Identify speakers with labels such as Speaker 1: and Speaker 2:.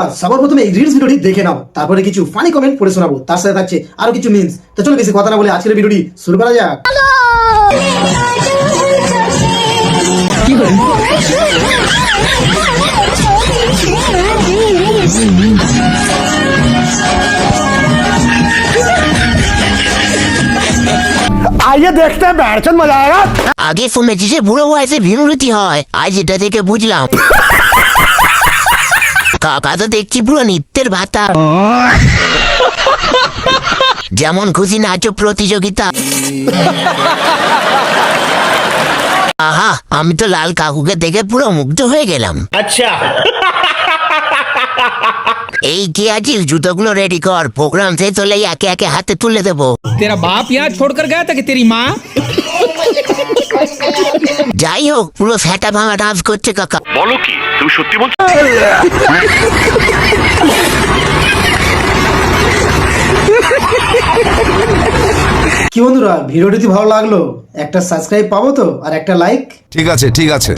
Speaker 1: বন্ধুরা সবার প্রথমে এই রিলস ভিডিওটি দেখে নাও, তারপরে কিছু ফানি কমেন্ট পড়ে শোনাবো, তার সাথে থাকছে আরো কিছু মিমস। তো চলো বেশি কথা না বলে আজকের ভিডিওটি শুরু করা যাক।
Speaker 2: आइए देखते हैं बैठचंद मजा आएगा।
Speaker 3: আগে শুনেছি যে বুড়ো বয়সে বিমূর্তি হয়, আজ এটা থেকে বুঝলাম। কাকা তো দেখছি পুরো নিত্যের ভাতা, যেমন খুশি নাচো প্রতিযোগিতা। আহা, আমি তো লাল কাকুকে দেখে পুরো মুগ্ধ হয়ে গেলাম।
Speaker 2: अच्छा
Speaker 3: এই কি আছিস, জুতোগুলো রেডি কর, প্রোগ্রাম শেষ হলেই একে একে হাতে তুলে দেবো।
Speaker 4: तेरा बाप यहाँ छोड़कर गया था कि तेरी माँ?
Speaker 3: যাই হোক, পুরো ফ্যাটা ভাঙা ডান্স করছে কাকা।
Speaker 5: বলো কি তুমি সত্যি বলছো?
Speaker 1: কি বন্ধুরা, ভিডিওটি ভালো লাগলো একটা সাবস্ক্রাইব পাবো তো, আর একটা লাইক।
Speaker 6: ঠিক আছে ঠিক আছে।